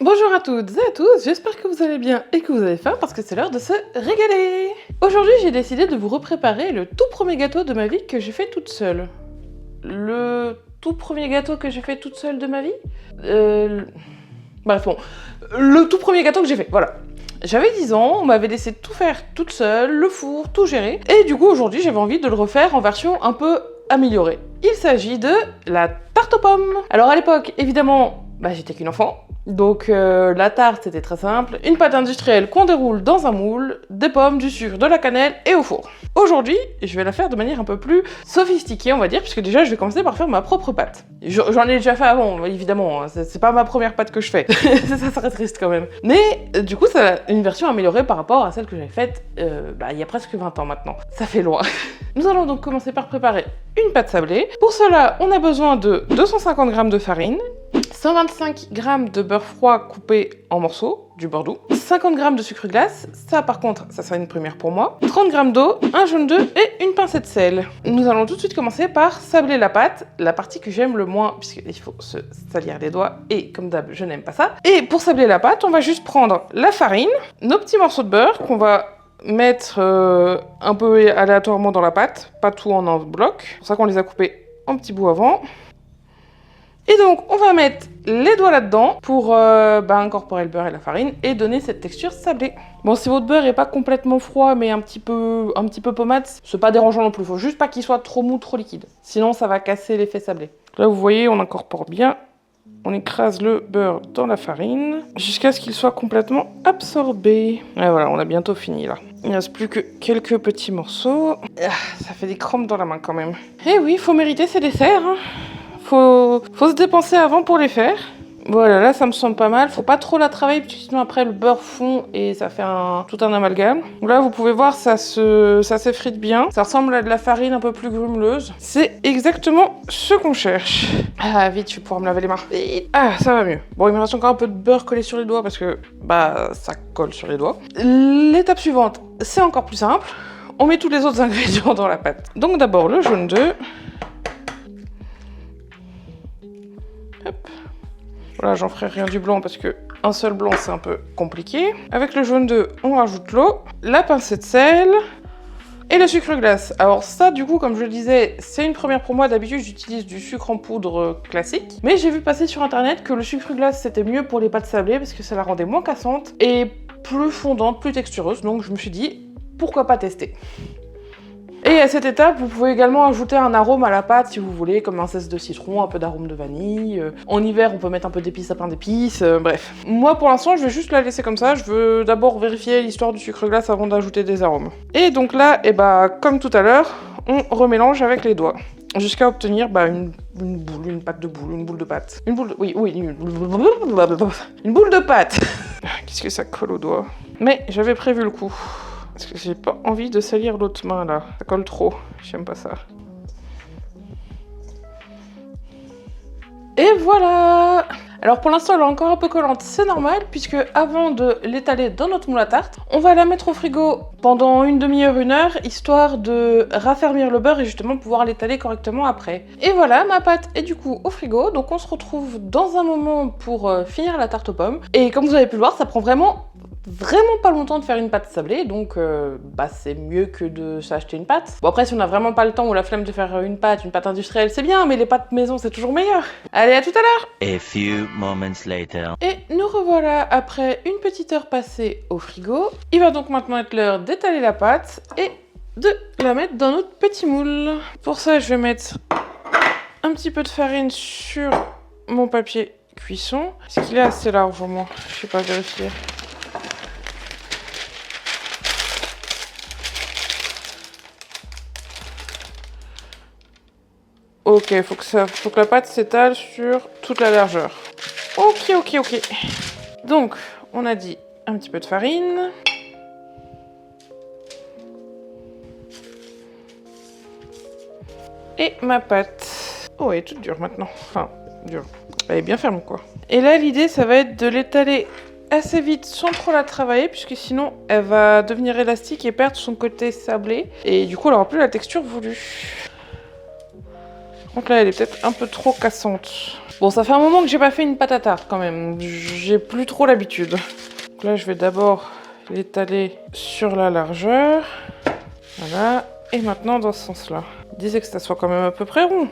Bonjour à toutes et à tous, j'espère que vous allez bien et que vous avez faim parce que c'est l'heure de se régaler. Aujourd'hui j'ai décidé de vous repréparer le tout premier gâteau de ma vie que j'ai fait toute seule. Le tout premier gâteau que j'ai fait toute seule de ma vie Bref bon, le tout premier gâteau que j'ai fait, voilà. J'avais 10 ans, on m'avait laissé tout faire toute seule, le four, tout gérer. Et du coup aujourd'hui j'avais envie de le refaire en version un peu améliorée. Il s'agit de la tarte aux pommes. Alors à l'époque évidemment, j'étais qu'une enfant. Donc la tarte c'était très simple, une pâte industrielle qu'on déroule dans un moule, des pommes, du sucre, de la cannelle et au four. Aujourd'hui, je vais la faire de manière un peu plus sophistiquée on va dire, puisque déjà je vais commencer par faire ma propre pâte. J'en ai déjà fait avant, évidemment, c'est pas ma première pâte que je fais, ça serait triste quand même. Mais du coup c'est une version améliorée par rapport à celle que j'avais faite il y a presque 20 ans maintenant, ça fait loin. Nous allons donc commencer par préparer une pâte sablée. Pour cela, on a besoin de 250 g de farine, 125 g de beurre froid coupé en morceaux, du beurre doux, 50 g de sucre glace, ça par contre, ça sera une première pour moi, 30 g d'eau, un jaune d'œuf et une pincée de sel. Nous allons tout de suite commencer par sabler la pâte, la partie que j'aime le moins, puisqu'il faut se salir les doigts, et comme d'hab, je n'aime pas ça. Et pour sabler la pâte, on va juste prendre la farine, nos petits morceaux de beurre qu'on va mettre un peu aléatoirement dans la pâte, pas tout en un bloc, c'est pour ça qu'on les a coupés en petits bouts avant. Et donc, on va mettre les doigts là-dedans pour incorporer le beurre et la farine et donner cette texture sablée. Bon, si votre beurre n'est pas complètement froid mais un petit peu pommade, c'est pas dérangeant non plus. Il faut juste pas qu'il soit trop mou, trop liquide. Sinon, ça va casser l'effet sablé. Là, vous voyez, on incorpore bien. On écrase le beurre dans la farine jusqu'à ce qu'il soit complètement absorbé. Et voilà, on a bientôt fini là. Il ne reste plus que quelques petits morceaux. Ça fait des crampes dans la main quand même. Eh oui, faut mériter ses desserts, hein. Faut se dépenser avant pour les faire. Voilà, là ça me semble pas mal. Faut pas trop la travailler parce que sinon après le beurre fond et ça fait tout un amalgame. Donc là vous pouvez voir ça s'effrite bien. Ça ressemble à de la farine un peu plus grumeleuse. C'est exactement ce qu'on cherche. Ah vite, je vais pouvoir me laver les mains. Ah ça va mieux. Bon, il me reste encore un peu de beurre collé sur les doigts parce que ça colle sur les doigts. L'étape suivante, c'est encore plus simple. On met tous les autres ingrédients dans la pâte. Donc d'abord le jaune d'œuf. Hop. Voilà, j'en ferai rien du blanc parce que un seul blanc c'est un peu compliqué. Avec le jaune d'œuf, on rajoute l'eau, la pincée de sel et le sucre glace. Alors ça, du coup, comme je le disais, c'est une première pour moi. D'habitude, j'utilise du sucre en poudre classique. Mais j'ai vu passer sur internet que le sucre glace c'était mieux pour les pâtes sablées parce que ça la rendait moins cassante et plus fondante, plus textureuse. Donc je me suis dit, pourquoi pas tester. Et à cette étape, vous pouvez également ajouter un arôme à la pâte si vous voulez, comme un zeste de citron, un peu d'arôme de vanille. En hiver, on peut mettre un peu d'épices à pain d'épices, bref. Moi, pour l'instant, je vais juste la laisser comme ça. Je veux d'abord vérifier l'histoire du sucre glace avant d'ajouter des arômes. Et donc là, comme tout à l'heure, on remélange avec les doigts. Jusqu'à obtenir une boule, une pâte de boule, une boule de pâte. Une boule de... Oui, une boule de pâte. Qu'est-ce que ça colle aux doigts. Mais j'avais prévu le coup. Parce que j'ai pas envie de salir l'autre main là. Ça colle trop. J'aime pas ça. Et voilà! Alors pour l'instant elle est encore un peu collante, c'est normal puisque avant de l'étaler dans notre moule à tarte, on va la mettre au frigo pendant une demi-heure, une heure, histoire de raffermir le beurre et justement pouvoir l'étaler correctement après. Et voilà, ma pâte est du coup au frigo, donc on se retrouve dans un moment pour finir la tarte aux pommes. Et comme vous avez pu le voir, ça prend vraiment pas longtemps de faire une pâte sablée, donc c'est mieux que de s'acheter une pâte. Bon après si on n'a vraiment pas le temps ou la flemme de faire une pâte industrielle c'est bien, mais les pâtes maison c'est toujours meilleur. Allez, à tout à l'heure. A few moments later. Et nous revoilà après une petite heure passée au frigo. Il va donc maintenant être l'heure d'étaler la pâte et de la mettre dans notre petit moule. Pour ça je vais mettre un petit peu de farine sur mon papier cuisson. Est-ce qu'il est assez large au moins? Je sais pas vérifier. Ok, faut que la pâte s'étale sur toute la largeur. Ok. Donc, on a dit un petit peu de farine. Et ma pâte. Oh, elle est toute dure maintenant. Enfin, dure. Elle est bien ferme, quoi. Et là, l'idée, ça va être de l'étaler assez vite sans trop la travailler, puisque sinon, elle va devenir élastique et perdre son côté sablé. Et du coup, elle n'aura plus la texture voulue. Donc là, elle est peut-être un peu trop cassante. Bon, ça fait un moment que j'ai pas fait une pâte à tarte quand même. J'ai plus trop l'habitude. Donc là, je vais d'abord l'étaler sur la largeur. Voilà. Et maintenant, dans ce sens-là. Je disais que ça soit quand même à peu près rond.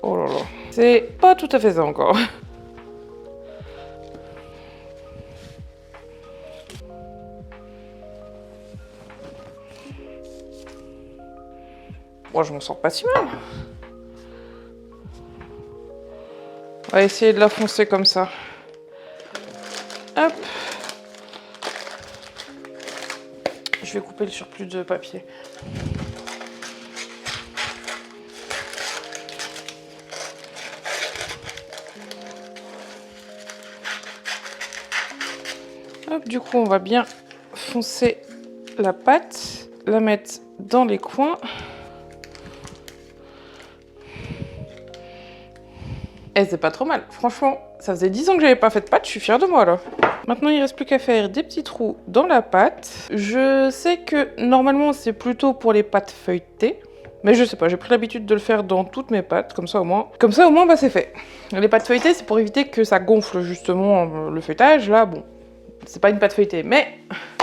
Oh là là. C'est pas tout à fait ça encore. Moi, je m'en sors pas si mal. On va essayer de la foncer comme ça. Hop. Je vais couper le surplus de papier. Hop, du coup, on va bien foncer la pâte, la mettre dans les coins. Et c'est pas trop mal. Franchement, ça faisait 10 ans que j'avais pas fait de pâte, je suis fière de moi là. Maintenant, il reste plus qu'à faire des petits trous dans la pâte. Je sais que normalement, c'est plutôt pour les pâtes feuilletées. Mais je sais pas, j'ai pris l'habitude de le faire dans toutes mes pâtes, comme ça au moins, bah c'est fait. Les pâtes feuilletées, c'est pour éviter que ça gonfle justement le feuilletage. Là, bon, c'est pas une pâte feuilletée, mais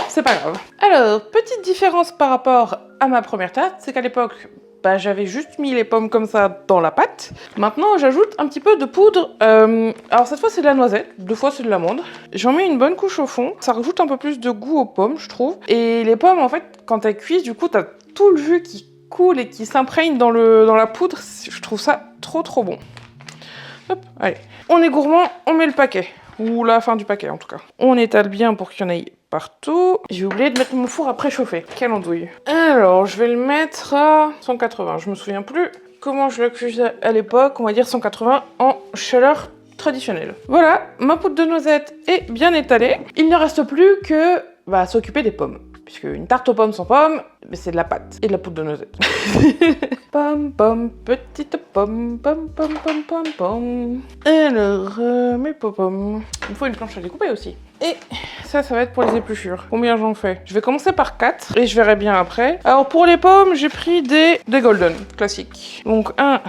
c'est pas grave. Alors, petite différence par rapport à ma première tarte, c'est qu'à l'époque, j'avais juste mis les pommes comme ça dans la pâte. Maintenant, j'ajoute un petit peu de poudre. Alors cette fois, c'est de la noisette. 2 fois, c'est de l'amande. J'en mets une bonne couche au fond. Ça rajoute un peu plus de goût aux pommes, je trouve. Et les pommes, en fait, quand elles cuisent, du coup, t'as tout le jus qui coule et qui s'imprègne dans la poudre. Je trouve ça trop trop bon. Hop, allez. On est gourmand, on met le paquet. Ou la fin du paquet, en tout cas. On étale bien pour qu'il y en ait partout. J'ai oublié de mettre mon four à préchauffer. Quelle andouille. Alors, je vais le mettre à 180. Je me souviens plus comment je le cuisais à l'époque. On va dire 180 en chaleur traditionnelle. Voilà, ma poudre de noisette est bien étalée. Il ne reste plus que s'occuper des pommes. Puisque une tarte aux pommes sans pommes, c'est de la pâte et de la poudre de noisette. Pom pom, petite pomme, pom pom pom pom pom. Alors, mes pommes. Il me faut une planche à découper aussi. Et ça va être pour les épluchures. Combien j'en fais? Je vais commencer par 4 et je verrai bien après. Alors pour les pommes, j'ai pris des golden classiques. Donc 1,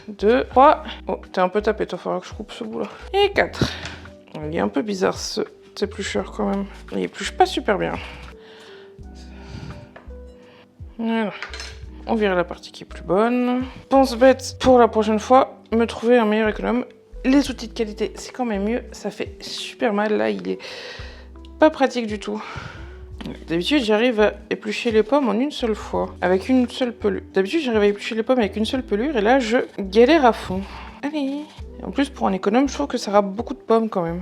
2, 3. Oh, t'es un peu tapé, toi, faudra que je coupe ce bout là. Et 4. Il est un peu bizarre ce éplucheur quand même. Il épluche pas super bien. Voilà. On vire la partie qui est plus bonne. Pense bête pour la prochaine fois, me trouver un meilleur économe. Les outils de qualité, c'est quand même mieux. Ça fait super mal. Là, il est pas pratique du tout. D'habitude, j'arrive à éplucher les pommes en une seule fois, avec une seule pelure. D'habitude, j'arrive à éplucher les pommes avec une seule pelure, et là, je galère à fond. Allez. En plus, pour un économe, je trouve que ça râpe beaucoup de pommes quand même.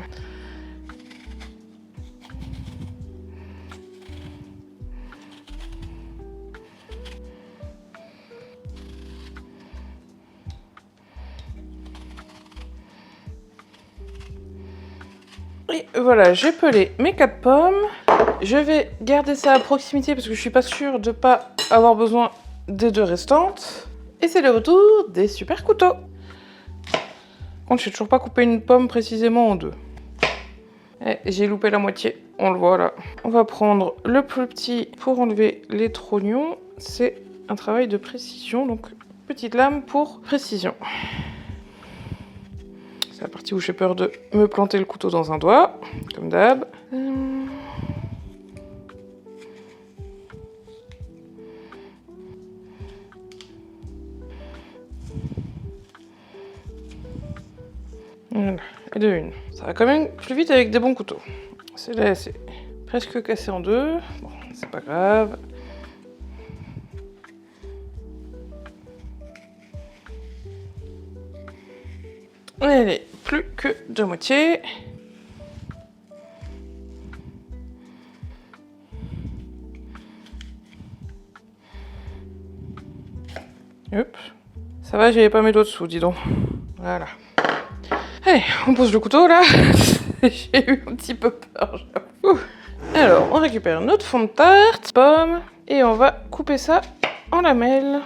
Et voilà, j'ai pelé mes 4 pommes. Je vais garder ça à proximité parce que je suis pas sûre de pas avoir besoin des 2 restantes. Et c'est le retour des super couteaux. Par contre, j'ai toujours pas coupé une pomme précisément en 2. Et j'ai loupé la moitié, on le voit là. On va prendre le plus petit pour enlever les trognons. C'est un travail de précision, donc petite lame pour précision. C'est la partie où j'ai peur de me planter le couteau dans un doigt, comme d'hab. Voilà, et de une. Ça va quand même plus vite avec des bons couteaux. Celle-là, c'est presque cassé en 2. Bon, c'est pas grave. Allez, plus que de moitié. Hop. Ça va, j'avais pas mes doigts dessous, dis donc. Voilà. Allez, on pose le couteau là. J'ai eu un petit peu peur, j'avoue. Alors, on récupère notre fond de tarte, pomme, et on va couper ça en lamelles.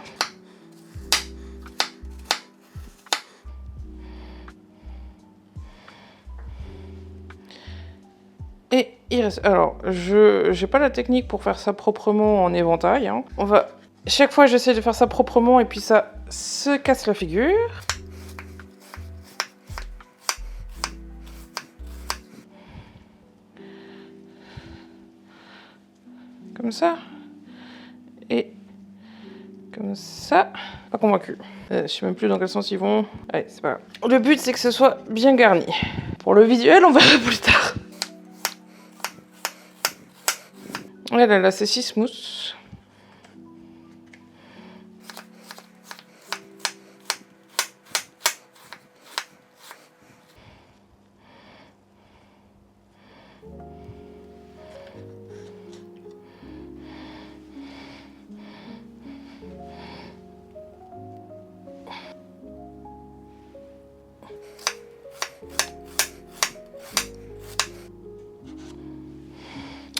Et il reste... Alors, j'ai pas la technique pour faire ça proprement en éventail. Hein. On va Chaque fois, j'essaie de faire ça proprement et puis ça se casse la figure. Comme ça. Et comme ça. Pas convaincu. Je sais même plus dans quel sens ils vont. Allez, c'est pas grave. Le but, c'est que ce soit bien garni. Pour le visuel, on verra plus tard. Oh là là, c'est si smooth.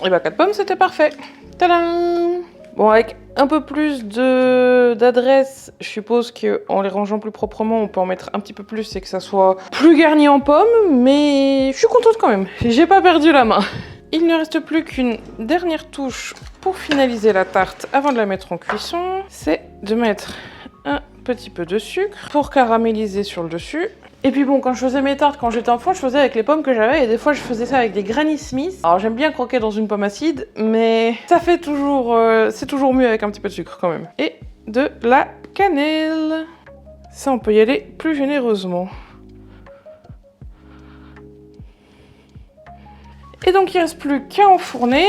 Et bah 4 pommes, c'était parfait. Tadam! Bon, avec un peu plus d'adresse, je suppose qu'en les rangeant plus proprement, on peut en mettre un petit peu plus et que ça soit plus garni en pommes, mais je suis contente quand même. J'ai pas perdu la main. Il ne reste plus qu'une dernière touche pour finaliser la tarte avant de la mettre en cuisson. C'est de mettre un petit peu de sucre pour caraméliser sur le dessus. Et puis bon, quand je faisais mes tartes, quand j'étais enfant, je faisais avec les pommes que j'avais et des fois je faisais ça avec des Granny Smith. Alors j'aime bien croquer dans une pomme acide, mais ça fait toujours, c'est toujours mieux avec un petit peu de sucre quand même. Et de la cannelle. Ça, on peut y aller plus généreusement. Et donc il reste plus qu'à enfourner.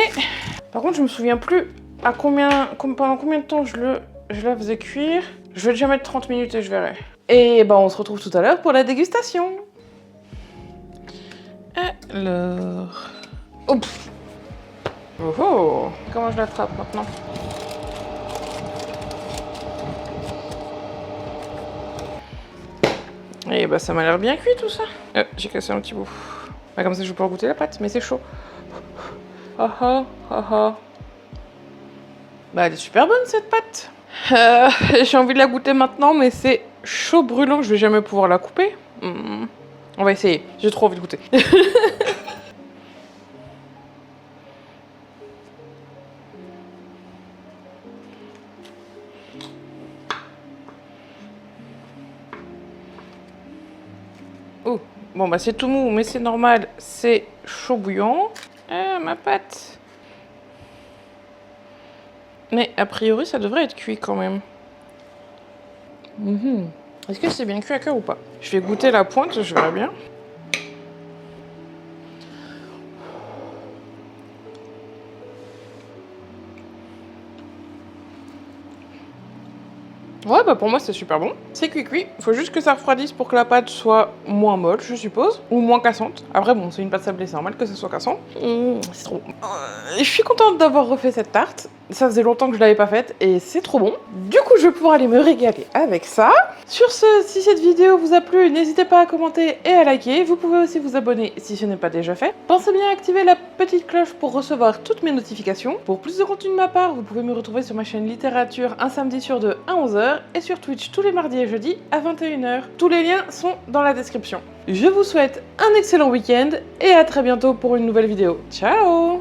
Par contre, je me souviens plus à pendant combien de temps je la faisais cuire. Je vais déjà mettre 30 minutes et je verrai. Et ben on se retrouve tout à l'heure pour la dégustation. Alors... Oups. Oh oh. Comment je l'attrape maintenant? Et bah ça m'a l'air bien cuit tout ça. J'ai cassé un petit bout. Bah, comme ça je vais pouvoir goûter la pâte, mais c'est chaud. Ah ah, ah ah. Bah elle est super bonne cette pâte. J'ai envie de la goûter maintenant, mais c'est chaud brûlant, je vais jamais pouvoir la couper. On va essayer, j'ai trop envie de goûter. Oh, bon bah c'est tout mou, mais c'est normal, c'est chaud bouillant. Ah, ma pâte. Mais a priori, ça devrait être cuit quand même. Est-ce que c'est bien cuit à cœur ou pas? Je vais goûter la pointe, je verrai bien. Ouais, bah pour moi c'est super bon. C'est cuit. Faut juste que ça refroidisse pour que la pâte soit moins molle, je suppose. Ou moins cassante. Après bon, c'est une pâte sablée, c'est normal que ça soit cassant. C'est trop bon. Je suis contente d'avoir refait cette tarte. Ça faisait longtemps que je l'avais pas faite et c'est trop bon. Du coup, je vais pouvoir aller me régaler avec ça. Sur ce, si cette vidéo vous a plu, n'hésitez pas à commenter et à liker. Vous pouvez aussi vous abonner si ce n'est pas déjà fait. Pensez bien à activer la petite cloche pour recevoir toutes mes notifications. Pour plus de contenu de ma part, vous pouvez me retrouver sur ma chaîne littérature un samedi sur deux à 11h et sur Twitch tous les mardis et jeudis à 21h. Tous les liens sont dans la description. Je vous souhaite un excellent week-end et à très bientôt pour une nouvelle vidéo. Ciao!